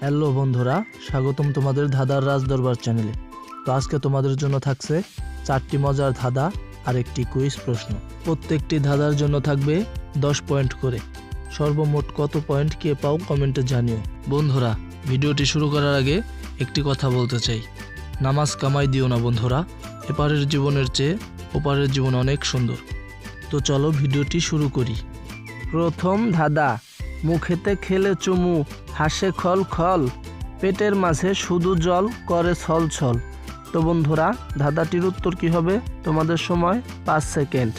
Hello বন্ধুরা, স্বাগতম তোমাদের ধাঁধার রাজ দরবার চ্যানেলে। তো আজকে তোমাদের জন্য থাকছে 4টি মজার ধাঁধা আর একটি কুইজ প্রশ্ন। প্রত্যেকটি ধাঁধার জন্য থাকবে 10 পয়েন্ট করে। সর্বমোট কত পয়েন্ট কে পাও কমেন্টে জানিও। বন্ধুরা, ভিডিওটি শুরু করার আগে একটি কথা বলতে চাই, নামাজ কামাই দিও না বন্ধুরা, এপারের জীবনের চেয়ে ওপারের জীবন অনেক সুন্দর। তো চলো ভিডিওটি শুরু করি। প্রথম ধাঁধা, মুখেতে খেলে চুমু, হাসে খল খল, পেটের মাঝে শুধু জল, করে ছল ছল। তো বন্ধুরা, ধাঁধাটির উত্তর কি হবে? তোমাদের সময় 5 সেকেন্ড।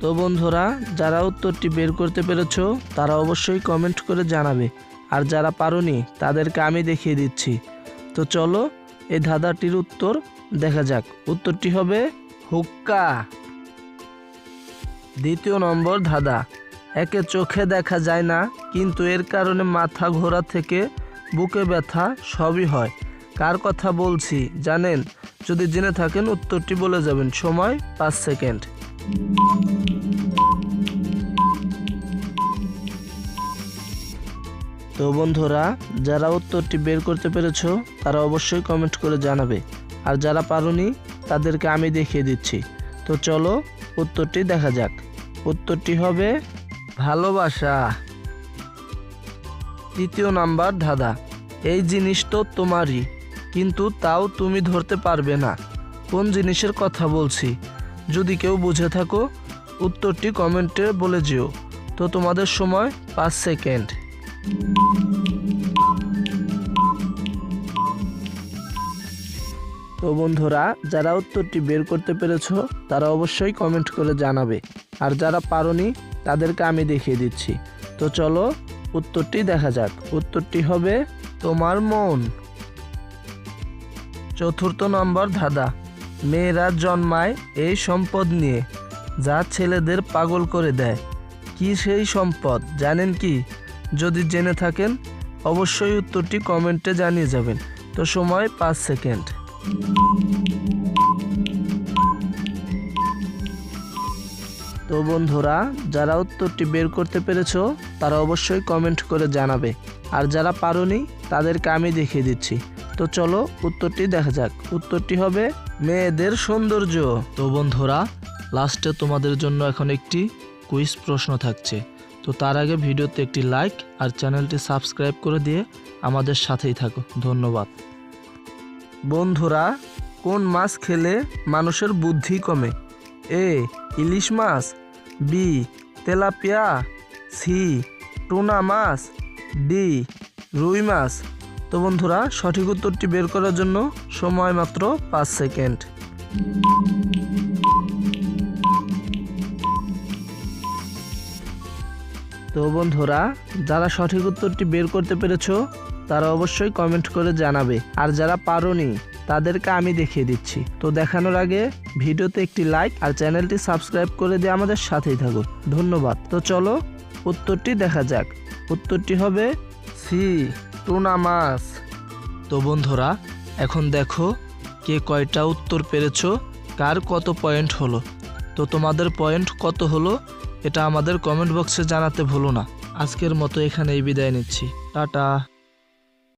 তো বন্ধুরা, যারা উত্তরটি বের করতে পেরেছো তারা অবশ্যই কমেন্ট করে জানাবে, আর যারা পারোনি তাদেরকে আমি দেখিয়ে দিচ্ছি। তো চলো এই ধাঁধাটির উত্তর দেখা যাক। উত্তরটি হবে হুক্কা। দ্বিতীয় নম্বর ধাঁধা, একে চোখে দেখা যায় না, কিন্তু এর কারণে মাথা ঘোরা থেকে বুকে ব্যথা সবই হয়। কার কথা বলছি জানেন? যদি জেনে থাকেন উত্তরটি বলে যাবেন। সময় 5 সেকেন্ড। তো বন্ধুরা, যারা উত্তরটি বের করতে পেরেছো তারা অবশ্যই কমেন্ট করে জানাবে, আর যারা পারোনি তাদেরকে আমি দেখিয়ে দিচ্ছি। তো চলো উত্তরটি দেখা যাক। উত্তরটি হবে ভালোবাসা। তৃতীয় নাম্বার ধাঁধা, এই জিনিস তো তোমারই, কিন্তু তাও তুমি ধরতে পারবে না। কোন জিনিসের কথা বলছি? যদি কেউ বুঝে থাকো উত্তরটি কমেন্টে বলে যেও। তো তোমাদের সময় 5 সেকেন্ড। তো বন্ধুরা, যারা উত্তরটি বের করতে পেরেছো তারা অবশ্যই কমেন্ট করে জানাবে, আর যারা পারোনি তাদেরকে আমি দেখিয়ে দিচ্ছি। তো চলো উত্তরটি দেখা যাক। উত্তরটি হবে তোমার মন। চতুর্থ নম্বর ধাঁধা, মেয়েরা জন্মায় এই সম্পদ নিয়ে, যা ছেলেদের পাগল করে দেয়। কি সেই সম্পদ জানেন কি? যদি জেনে থাকেন অবশ্যই উত্তরটি কমেন্টে জানিয়ে যাবেন। তো সময় 5 সেকেন্ড। তো বন্ধুরা, যারা উত্তরটি বের করতে পেরেছো তারা অবশ্যই কমেন্ট করে জানাবে, আর যারা পারোনি তাদেরকে আমি দেখিয়ে দিচ্ছি। তো চলো উত্তরটি দেখা যাক। উত্তরটি হবে মেয়েদের সৌন্দর্য। তো বন্ধুরা, লাস্টে তোমাদের জন্য এখন একটি কুইজ প্রশ্ন থাকছে। তো তার আগে ভিডিওতে একটি লাইক আর চ্যানেলটি সাবস্ক্রাইব করে দিয়ে আমাদের সাথেই থাকো। ধন্যবাদ। বন্ধুরা, কোন মাছ খেলে মানুষের বুদ্ধি কমে? এ ইলিশ মাছ, বি তেলাপিয়া, সি টুনা মাছ, ডি রুই মাছ। তো বন্ধুরা, সঠিক উত্তরটি বের করার জন্য সময় মাত্র 5 সেকেন্ড। তো বন্ধুরা, যারা সঠিক উত্তরটি বের করতে পেরেছো তারা অবশ্যই কমেন্ট করে জানাবে, আর যারা পারোনি তাদেরকে আমি দেখিয়ে দিচ্ছি। তো দেখানোর আগে ভিডিওতে একটি লাইক আর চ্যানেলটি সাবস্ক্রাইব করে দিয়ে আমাদের সাথেই থাকো। ধন্যবাদ। তো চলো উত্তরটি দেখা যাক। উত্তরটি হবে সি টুনা মাছ। তো বন্ধুরা, এখন দেখো কে কয়টা উত্তর পেরেছো, কার কত পয়েন্ট হলো। তো তোমাদের পয়েন্ট কত হলো এটা আমাদের কমেন্ট বক্সে জানাতে ভুলো না। আজকের মতো এখানেই বিদায় নিচ্ছি। টাটা।